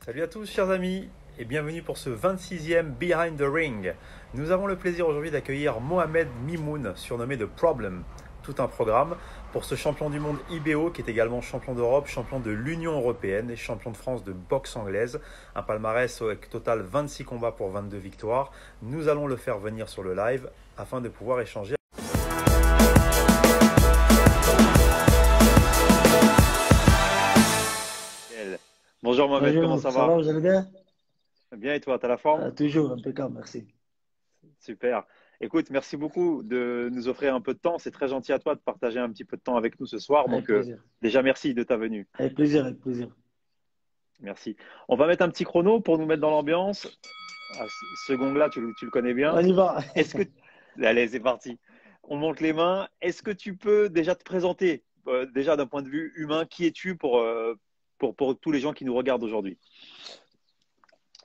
Salut à tous chers amis et bienvenue pour ce 26e Behind the Ring. Nous avons le plaisir aujourd'hui d'accueillir Mohamed Mimoun, surnommé The Problem. Tout un programme pour ce champion du monde IBO qui est également champion d'Europe, champion de l'Union européenne et champion de France de boxe anglaise. Un palmarès avec total 26 combats pour 22 victoires. Nous allons le faire venir sur le live afin de pouvoir échanger. Bonjour Mohamed, comment Bonjour, ça ça va, va? vous allez bien? Bien et toi, t'as la forme? Toujours impeccable, merci. Super. Écoute, merci beaucoup de nous offrir un peu de temps. C'est très gentil à toi de partager un petit peu de temps avec nous ce soir. Avec Donc, plaisir. déjà, merci de ta venue. Avec plaisir, avec plaisir. Merci. On va mettre un petit chrono pour nous mettre dans l'ambiance. Ah, ce gong-là, tu le connais bien. On y va. Est-ce que... Allez, c'est parti. On monte les mains. Est-ce que tu peux déjà te présenter, déjà d'un point de vue humain, qui es-tu pour tous les gens qui nous regardent aujourd'hui?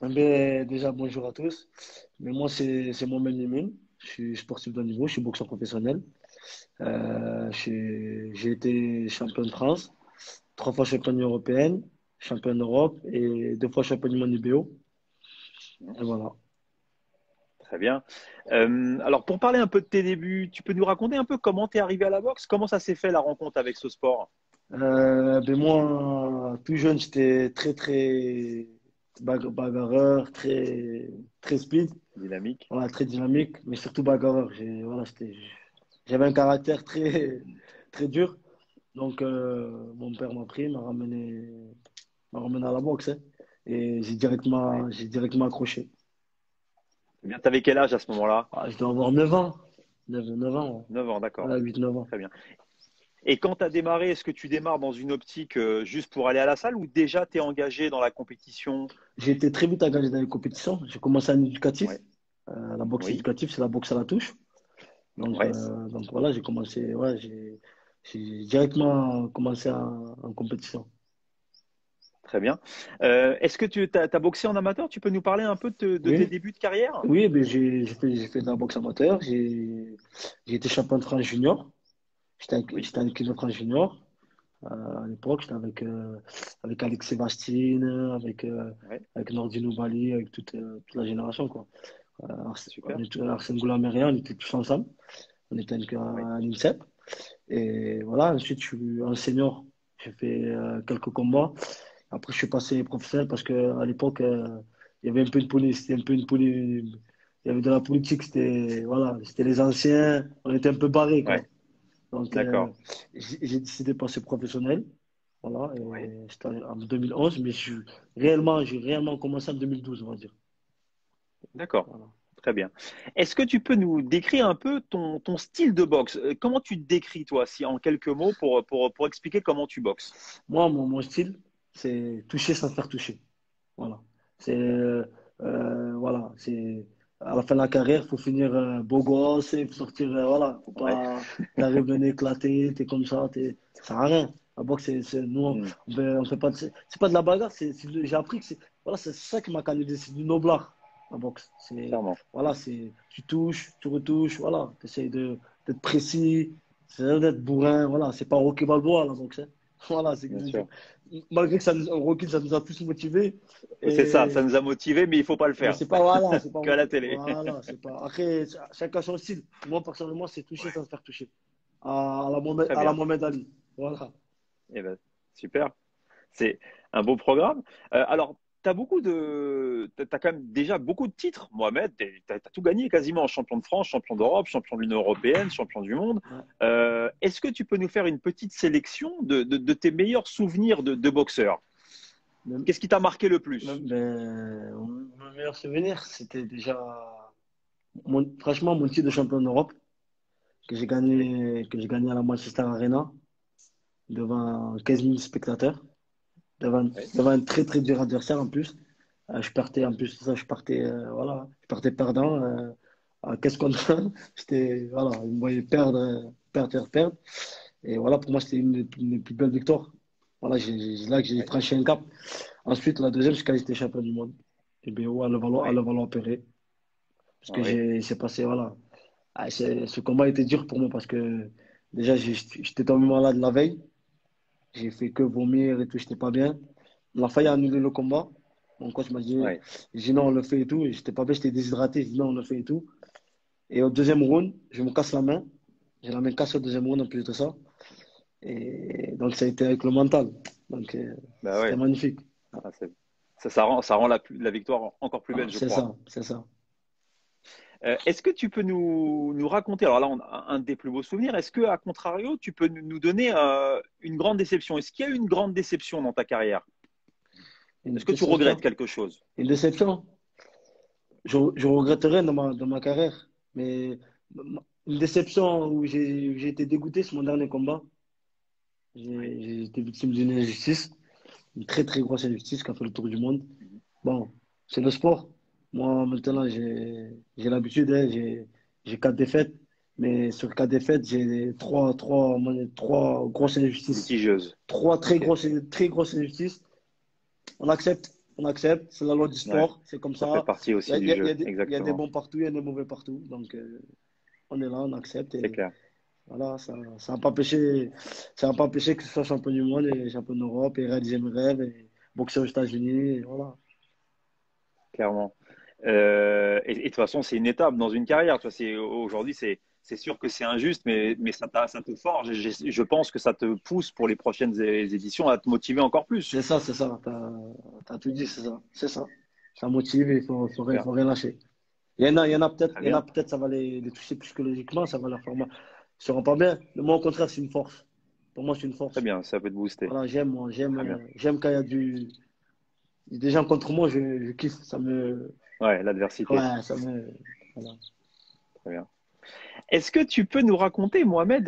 Déjà, bonjour à tous. Mais moi, c'est Mohamed Mimoun. Je suis sportif de haut niveau, je suis boxeur professionnel. J'ai été champion de France, 3 fois champion européenne, champion d'Europe et 2 fois champion du monde IBO. Et voilà. Très bien. Alors, pour parler un peu de tes débuts, tu peux nous raconter un peu comment tu es arrivé à la boxe? Comment ça s'est fait la rencontre avec ce sport? Moi, tout jeune, j'étais très bagarreur, très speed. Dynamique. Voilà, très dynamique, mais surtout bagarreur. Voilà, j'avais un caractère très dur. Donc, mon père m'a pris, m'a ramené à la boxe, hein. Et Oui. j'ai directement accroché. Eh bien, tu avais quel âge à ce moment-là? Je dois avoir 9 ans. 9 ans, ouais. 9 ans, Voilà, d'accord. 8 9 ans. Très bien. Et quand tu as démarré, est-ce que tu démarres dans une optique juste pour aller à la salle ou déjà tu es engagé dans la compétition? J'ai été très vite engagé dans les compétitions. J'ai commencé en éducatif. Oui. La boxe Oui. éducative, c'est la boxe à la touche. Ouais. Donc voilà, j'ai commencé, ouais, j'ai directement commencé en compétition. Très bien. Est-ce que tu as boxé en amateur? Tu peux nous parler un peu de tes Oui, débuts de carrière? oui, mais j'ai fait de la boxe amateur. J'ai été champion de France junior. Oui. J'étais en équipe de France junior. À l'époque, j'étais avec Alex Sébastien, Ouais. avec Nordine Bali, avec toute la génération, quoi. Super. Arsène Goulamérien, on était tous ensemble. On était Oui. à l'INSEP. Et voilà, ensuite, je suis en senior. J'ai fait quelques combats. Après, je suis passé professionnel parce qu'à l'époque, il y avait un peu une police. C'était un peu une police. Il y avait de la politique. C'était les anciens. On était un peu barrés, quoi. Ouais. Donc, D'accord. j'ai décidé de passer professionnel. Voilà, Oui. et c'était en 2011, mais j'ai réellement commencé en 2012, on va dire. D'accord. Voilà. Très bien. Est-ce que tu peux nous décrire un peu ton style de boxe? Comment tu te décris, toi, si en quelques mots, pour expliquer comment tu boxes? Moi, mon style, c'est toucher sans se faire toucher. Voilà. Voilà. À la fin de la carrière, il faut finir beau gosse, il faut sortir, voilà. Faut Ouais. pas, t'arrives bien éclaté, t'es comme ça sert à rien. La boxe, nous, Hmm. on fait pas c'est pas de la bagarre, j'ai appris que voilà, c'est ça qui m'a canalisé, c'est du noblard, la boxe. Clairement. Voilà, tu touches, tu retouches, voilà. Tu essaies d'être précis, c'est d'être bourrin, voilà. C'est pas Rocky Balboa, la boxe, hein. Voilà, Bien sûr. malgré que Rocky, ça nous a tous motivés. C'est ça Et, nous a motivés, mais il faut pas le mais faire. c'est pas, voilà, c'est pas, Qu'à la télé. voilà, c'est pas. Après, chacun son style. Moi, personnellement, c'est toucher sans se faire toucher. Très À la bien. Mohamed Ali. Voilà. Eh ben, super. C'est un beau programme. Alors, t'as quand même déjà beaucoup de titres, Mohamed. T'as tout gagné quasiment. Champion de France, champion d'Europe, champion de l'Union européenne, champion du monde. Ouais. Est-ce que tu peux nous faire une petite sélection de tes meilleurs souvenirs de boxeur? Le- Qu'est-ce qui t'a marqué le plus? mon meilleur souvenir, c'était déjà, franchement, mon titre de champion d'Europe Oui, que j'ai gagné à la Manchester Arena devant 15 000 spectateurs, oui, devant un très dur adversaire en plus. Je partais, en plus de ça, voilà, je partais perdant. Qu'est-ce qu'on a? Voilà, ils me voyaient perdre. Et voilà, pour moi, c'était une des plus belles victoires. Voilà, c'est là que j'ai oui, franchi un cap. Ensuite, la deuxième, c'est quand j'étais champion du monde. Et bien, ouais, à oui, Levallois-Perret. Parce que oui, il s'est passé, voilà. Ce combat était dur pour moi parce que déjà, j'étais tombé malade la veille. J'ai fait que vomir et tout, j'étais pas bien. On a failli annuler le combat. Mon coach m'a Ouais. dit non, on le fait et tout. Et j'étais pas bien, j'étais déshydraté. J'ai dit non, on le fait et tout. Et au deuxième round, je me casse la main. J'ai la main cassée au deuxième round en plus de ça. Et donc, ça a été avec le mental. Donc, Bah c'était ouais. magnifique. Ah, ça rend la victoire encore plus Ah, belle, je c'est crois. ça, c'est ça. Est-ce que tu peux nous raconter, alors là, on a un des plus beaux souvenirs, est-ce que, à contrario, tu peux nous donner une grande déception? Est-ce qu'il y a eu une grande déception dans ta carrière? Une Est-ce que tu regrettes déception. quelque chose? Une déception. Je regretterai dans ma carrière. Mais une déception où j'ai été dégoûté, c'est mon dernier combat. Oui. J'ai été victime d'une injustice, une très très grosse injustice qui a fait le tour du monde. Bon, c'est le sport. Moi, maintenant, j'ai l'habitude, hein, j'ai 4 défaites. Mais sur 4 défaites, j'ai trois grosses injustices. Litigieuse. Trois Ok. très grosses injustices. On accepte, c'est la loi du Ouais. sport, c'est comme Ça fait ça. partie aussi du jeu, Il y a des exactement. bons partout, il y a des mauvais partout. Donc, on est là, on accepte. C'est Et clair. voilà, ça n'a pas empêché que je sois champion du monde et champion d'Europe et réaliser mes rêves et boxer aux États-Unis. Et voilà. Clairement. Et de toute façon, c'est une étape dans une carrière. Tu vois, aujourd'hui, c'est sûr que c'est injuste, mais ça te forge. Je pense que ça te pousse pour les prochaines éditions à te motiver encore plus. C'est ça. T'as tout dit, c'est ça. C'est ça. Ça motive et Super. faut rien lâcher. Très Il y en a bien. peut-être, ça va les toucher psychologiquement, ça va leur faire mal. Ils seront pas bien. Mais moi, au contraire, c'est une force. Pour moi, c'est une Très force. bien. Ça peut te booster. Voilà, Très bien. j'aime quand des gens contre moi, je kiffe. Ouais, l'adversité. Ouais, voilà. Très bien. Est-ce que tu peux nous raconter, Mohamed,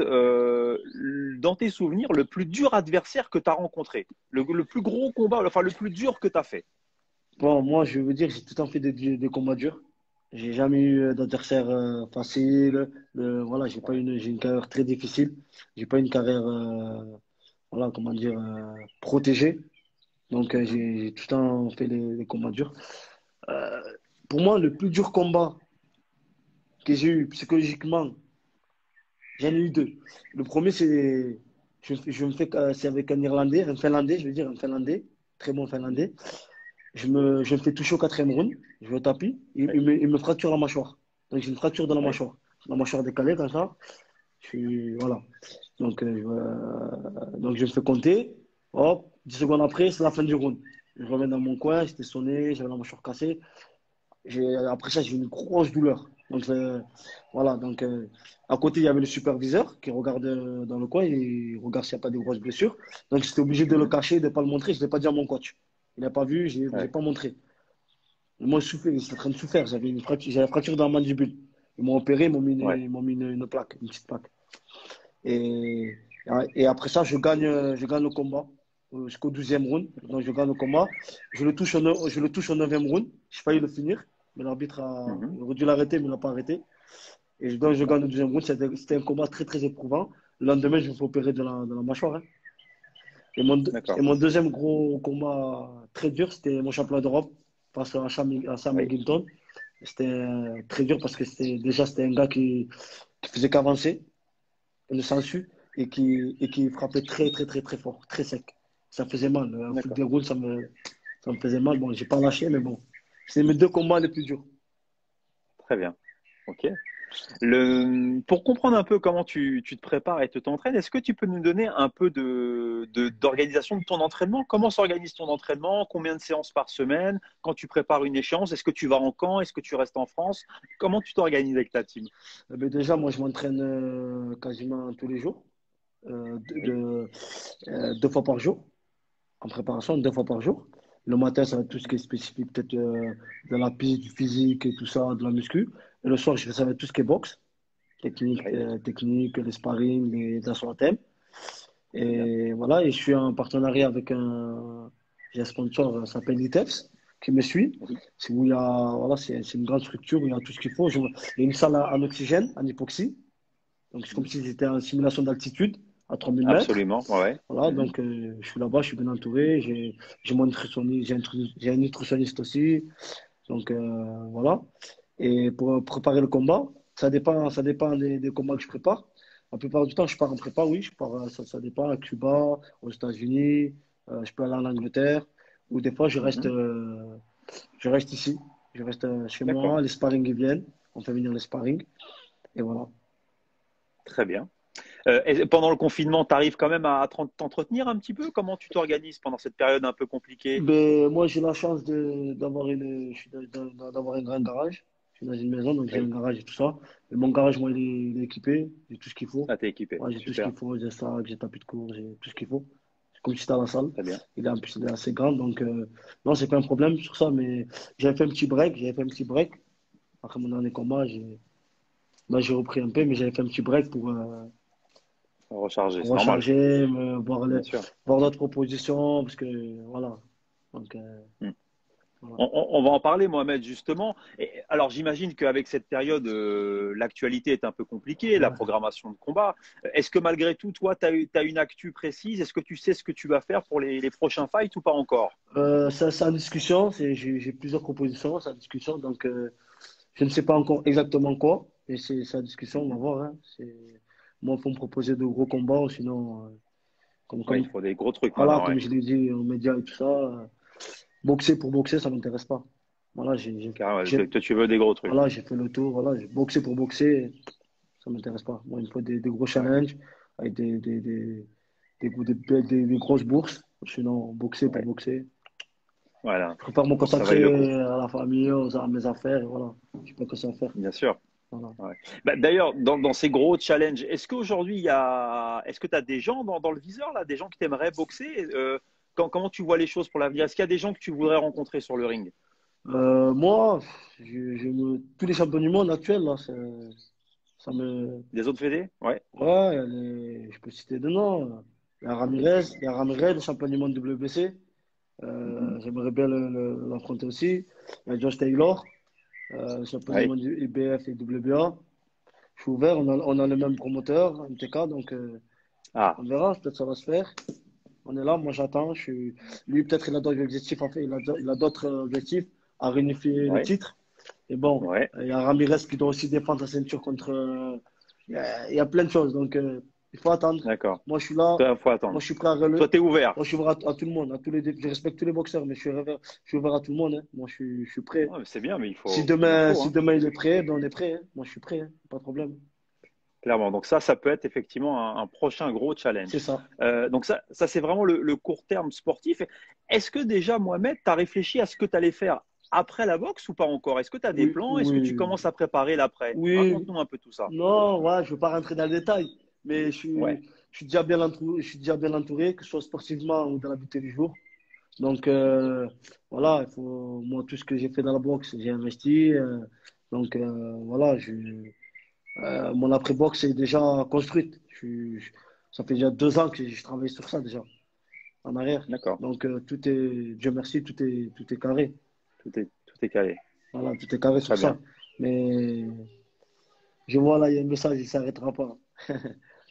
dans tes souvenirs, le plus dur adversaire que tu as rencontré? Le plus gros combat, enfin le plus dur que tu as fait? Bon, moi, je veux dire, j'ai tout le temps fait des combats durs. J'ai jamais eu d'adversaire facile. Voilà, Ouais. j'ai une carrière très difficile. J'ai pas une carrière, voilà, comment dire, protégée. Donc, Mhm. j'ai tout le temps fait les combats durs. Euh, pour moi, le plus dur combat que j'ai eu psychologiquement, j'en ai eu deux. Le premier, c'est avec un Irlandais, un Finlandais, je veux dire, un Finlandais, très bon Mhm. Finlandais. Je me fais toucher au quatrième round, je vais au tapis, Ouais. il me fracture la mâchoire. Donc j'ai une fracture de Ouais. la mâchoire décalée comme ça. Voilà. Donc, donc je me fais compter. Hop, 10 secondes après, c'est la fin du round. Je reviens dans mon coin, j'étais sonné, j'avais la mâchoire cassée. Après ça, j'ai eu une grosse douleur. Donc voilà, donc à côté, il y avait le superviseur qui regarde dans le coin, il regarde s'il n'y a pas de grosses blessures. Donc j'étais obligé de le Mhm. cacher, de ne pas le montrer. Je ne l'ai pas dit à mon coach. Il n'a pas vu, j'ai Ouais. pas montré. Moi, je souffrais, j'étais en train de souffrir. J'avais une fracture dans la mandibule. Ils m'ont opéré, Ouais. ils m'ont mis une plaque, une petite plaque. Et, et après ça, je gagne le combat jusqu'au 12e round. Donc, je gagne le combat. Je le touche au 9e round. J'ai failli le finir, mais Mhm. il aurait dû l'arrêter, mais il n'a pas arrêté. Donc, je gagne D'accord. le 12e round. C'était un combat très, très éprouvant. Le lendemain, je me fais opérer de la mâchoire, hein. Et D'accord. mon deuxième gros combat très dur, c'était mon championnat d'Europe face à Sam Oui. Eglinton. C'était très dur parce que c'était un gars qui faisait qu'avancer, le sensu, et qui frappait très, très, très, très fort, très sec. Ça faisait mal. Un foot D'accord. des routes, ça me faisait mal. Bon, j'ai pas lâché, mais bon. C'est mes deux combats les plus durs. Très bien. Ok. Pour comprendre un peu comment tu te prépares et te t'entraînes, est-ce que tu peux nous donner un peu d'organisation de ton entraînement? Comment s'organise ton entraînement? Combien de séances par semaine? Quand tu prépares une échéance, est-ce que tu vas en camp? Est-ce que tu restes en France? Comment tu t'organises avec ta team? Ben déjà, moi, je m'entraîne quasiment tous les jours, Oui. 2 fois par jour. En préparation 2 fois par jour. Le matin, ça va être tout ce qui est spécifique, peut-être de la piste, du physique et tout ça, de la muscu. Et le soir, ça va être tout ce qui est boxe, Oui. technique, les sparring, les assauts à thème. Très bien. Et voilà, et je suis en partenariat avec j'ai un sponsor, ça s'appelle Litefs, qui me suit. Oui. C'est où il y a, voilà, c'est une grande structure où il y a tout ce qu'il faut. Il y a une salle en oxygène, en hypoxie. Donc, c'est comme Mhm. si c'était en simulation d'altitude à 3000 mètres. Absolument. Ouais. Voilà, Mhm. donc je suis là-bas, je suis bien entouré. J'ai mon nutritionniste, j'ai un nutritionniste aussi. Donc voilà. Et pour préparer le combat, ça dépend des combats que je prépare. La plupart du temps, je pars en prépa, oui. Ça dépend à Cuba, aux États-Unis. Je peux aller en Angleterre. Ou des fois, Mhm. je reste ici. Je reste chez D'accord. moi. Les sparring ils viennent. On fait venir les sparring. Et voilà. Très bien. Et pendant le confinement, tu arrives quand même à t'entretenir un petit peu? Comment tu t'organises pendant cette période un peu compliquée? Ben, moi, j'ai la chance d'avoir un grand garage. Je suis dans une maison, donc j'ai un Oui. garage et tout ça. Et mon garage, moi, il est équipé. J'ai tout ce qu'il faut. Ah, t'es équipé. Ouais, j'ai tout ce Super. qu'il faut. J'ai sac, j'ai tapis de cours, j'ai tout ce qu'il faut. C'est comme si c'était à la salle. Très bien. En plus, il est assez grand, donc non, c'est pas un problème sur ça. Mais j'avais fait un petit break. J'avais fait un petit break. Après mon dernier combat, j'ai repris un peu, mais j'avais fait un petit break Recharger, pour c'est normal. recharger, Bien sûr. voir d'autres propositions, parce que voilà. Donc, Hmm. voilà. On va en parler, Mohamed, justement. Et, alors, j'imagine qu'avec cette période, l'actualité est un peu compliquée, la Ouais. programmation de combat. Est-ce que malgré tout, toi, tu as une actu précise? Est-ce que tu sais ce que tu vas faire pour les prochains fights ou pas encore? C'est en discussion, j'ai plusieurs propositions, c'est en discussion, donc je ne sais pas encore exactement quoi, mais c'est en discussion, on va Mhm. voir. Hein. Moi, il faut me proposer de gros combats, sinon, comme, Ouais, il comme, faut des gros trucs voilà, maintenant, comme ouais. je l'ai dit aux médias et tout ça, boxer pour boxer, ça m'intéresse pas. Voilà, Car toi, tu veux des gros trucs. voilà, j'ai fait le tour, voilà, j'ai boxé pour boxer, ça m'intéresse pas. Moi, il me faut des gros Ouais, challenges avec des grosses bourses, sinon, boxer pour ouais. boxer. Voilà, Je préfère me faut que ça vaille le coup, consacrer à la famille, à mes affaires, et voilà. Je peux que ça faire. bien sûr. Voilà. Ouais. Bah, d'ailleurs, dans ces gros challenges, est-ce qu'aujourd'hui, est-ce que tu as des gens dans le viseur, là, des gens qui t'aimeraient boxer? Comment tu vois les choses pour l'avenir? Est-ce qu'il y a des gens que tu voudrais rencontrer sur le ring? Moi, tous les champions du monde actuels, là, ça me. Des autres fédés? Ouais. Ouais, je peux citer deux noms. Il y a Ramirez, le champion du monde WBC. Mhm. J'aimerais bien l'affronter aussi. Il y a Josh Taylor, le champion du Ouais. monde du IBF et WBA. Je suis ouvert, on a le même promoteur, MTK, donc Ah, on verra, peut-être ça va se faire. On est là, moi j'attends. Lui, peut-être il a d'autres objectifs, en fait, il a d'autres objectifs à réunifier les ouais, titres. Et bon, ouais, il y a Ramirez qui doit aussi défendre sa ceinture contre. Il y a plein de choses, donc il faut attendre. d'accord. Moi je suis là, Toi, faut moi attendre. je suis prêt à relever. Toi, t'es ouvert. Moi je suis ouvert à tout le monde, je respecte tous les boxeurs, mais je suis ouvert à tout le monde. Hein. Moi je suis prêt. Ouais, mais c'est bien, mais Si il en demain, faut, si hein, demain il est prêt, ben on est prêt. Hein. Moi je suis prêt, hein. Pas de problème. clairement. Donc ça peut être effectivement un prochain gros C'est challenge. ça. Donc ça c'est vraiment le court terme sportif. Est-ce que déjà, Mohamed, tu as réfléchi à ce que tu allais faire après la boxe ou pas encore? Est-ce que tu as des Oui, plans? Est-ce que tu oui, commences à préparer l'après? oui. Raconte-nous un peu tout ça. Non, ouais, je ne veux pas rentrer dans le détail, mais Ouais, je suis déjà bien entouré, que ce soit sportivement ou dans la vie de tous les jours. Donc, voilà, moi, tout ce que j'ai fait dans la boxe, j'ai investi. Donc, voilà, mon après-boxe est déjà construite. Ça fait déjà 2 ans que je travaille sur ça, déjà, en arrière. d'accord. Donc, Dieu merci, tout est carré. Tout est calé. Voilà, tout est carré sur Très ça. bien. Mais je vois là, il y a un message, il ne s'arrêtera pas.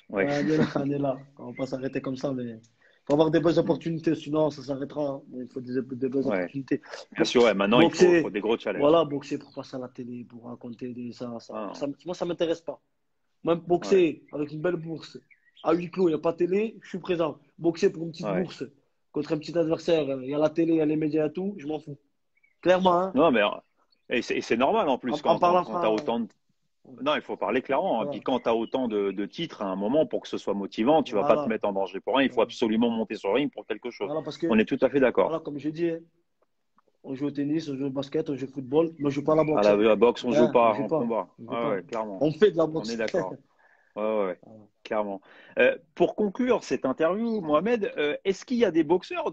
Ouais. On est là, on est là. On va pas s'arrêter comme ça, mais il faut avoir des bonnes Mm. opportunités, sinon ça s'arrêtera. Hein. Il faut des bonnes Ouais. opportunités. Bien sûr, ouais. Maintenant, faut Boxer, des gros challenges. voilà, boxer pour passer à la télé, pour raconter Ah, non. moi, ça m'intéresse pas. Même Ouais. boxer avec une belle bourse, à huis clos, il n'y a pas de télé, je suis présent. Boxer pour une petite Ouais. bourse contre un petit adversaire, il y a la télé, il y a les médias et tout, je m'en fous. Clairement, hein, Non, mais et c'est normal en plus en parlant quand tu as autant de. Non, il faut parler clairement, hein. voilà, Puis quand tu as autant de titres à un moment, pour que ce soit motivant, tu vas pas te voilà, mettre en danger pour rien. Il faut voilà, absolument monter sur le ring pour quelque chose. voilà, parce On que, est tout à fait d'accord. voilà, comme je dis, hein, on joue au tennis, on joue au basket, on joue au football, mais on joue pas à la À boxe. la boxe, on joue Hein, on pas joue en pas. combat. On joue Ouais, pas. ouais, clairement. On fait de la On est boxe. d'accord. Ouais, ouais, ouais, Voilà. clairement. Pour conclure cette interview, Mohamed, est-ce qu'il y a des boxeurs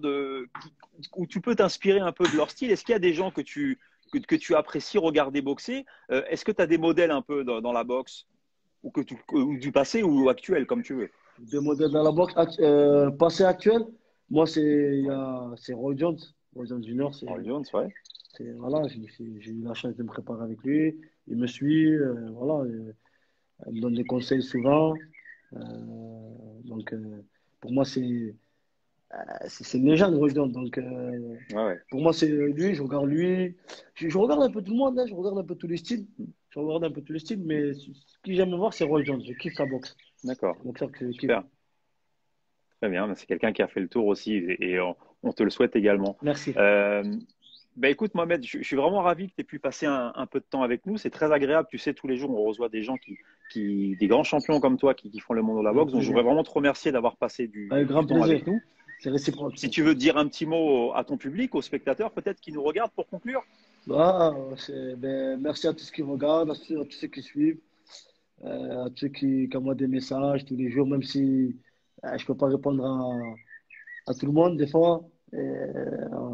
où tu peux t'inspirer un peu de leur style? Est-ce qu'il y a des gens que tu apprécies regarder boxer? Est-ce que tu as des modèles un peu dans la boxe ou du passé ou actuel, comme tu veux? Des modèles dans la boxe passé actuel, moi, Ouais. c'est Roy Jones. Roy Jones Junior, Roy Jones, ouais. voilà, j'ai eu la chance de me préparer avec lui. Il me suit, voilà, il me donne des conseils souvent. Euh, donc, pour moi, c'est une légende, Roy Jones. Donc, Ouais, ouais. pour moi, c'est lui, je regarde lui. Je regarde un peu tout le monde, hein, je regarde un peu tous les styles. Je regarde un peu tous les styles, mais ce que j'aime voir, c'est Roy Jones. Je kiffe sa boxe. D'accord. C'est un boxeur que je kiffe. Super. Très bien. C'est quelqu'un qui a fait le tour aussi et on te le souhaite également. Merci. Euh, Ben écoute, Mohamed, je suis vraiment ravi que tu aies pu passer un peu de temps avec nous. C'est très agréable. Tu sais, tous les jours, on reçoit des gens des grands champions comme toi qui font le monde de la Avec boxe. Donc, je plaisir. voudrais vraiment te remercier d'avoir passé Avec du grand temps plaisir. avec nous. C'est réciproque. Si tu veux dire un petit mot à ton public, aux spectateurs peut-être qui nous regardent pour conclure. Merci à tous qui regardent, à tous ceux qui suivent, à tous ceux qui envoient des messages tous les jours, même si je peux pas répondre à tout le monde des fois.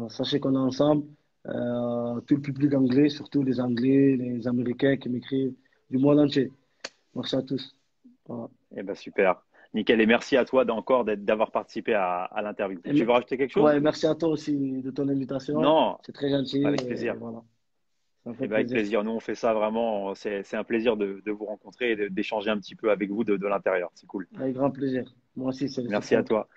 Sachez qu'on est ensemble. Tout le public anglais, surtout les Anglais, les Américains qui m'écrivent du monde entier. Merci à tous. Voilà. Eh ben super. Nickel. Et merci à toi encore d'avoir participé à l'interview. Et Tu me- veux rajouter quelque chose? ouais, merci à toi aussi de ton invitation. Non, C'est très gentil avec et plaisir. voilà, ça me Eh fait ben, avec plaisir. plaisir. Nous, on fait ça vraiment. C'est un plaisir de vous rencontrer et d'échanger un petit peu avec vous de l'intérieur. C'est cool. Avec grand plaisir. Moi aussi, c'est Merci à réciproque. toi.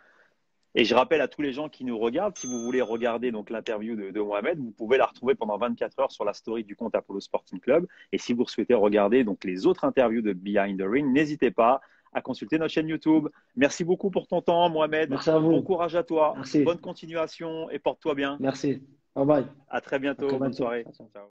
Et je rappelle à tous les gens qui nous regardent, si vous voulez regarder donc l'interview de Mohamed, vous pouvez la retrouver pendant 24 heures sur la story du compte Apollo Sporting Club. Et si vous souhaitez regarder donc les autres interviews de Behind the Ring, n'hésitez pas à consulter notre chaîne YouTube. Merci beaucoup pour ton temps, Mohamed. Merci à Bon vous. courage à toi. Merci. Bonne continuation et porte-toi bien. Merci. Bye bye. À très À très bientôt. Bonne bientôt. soirée. Ciao, ciao. Ciao.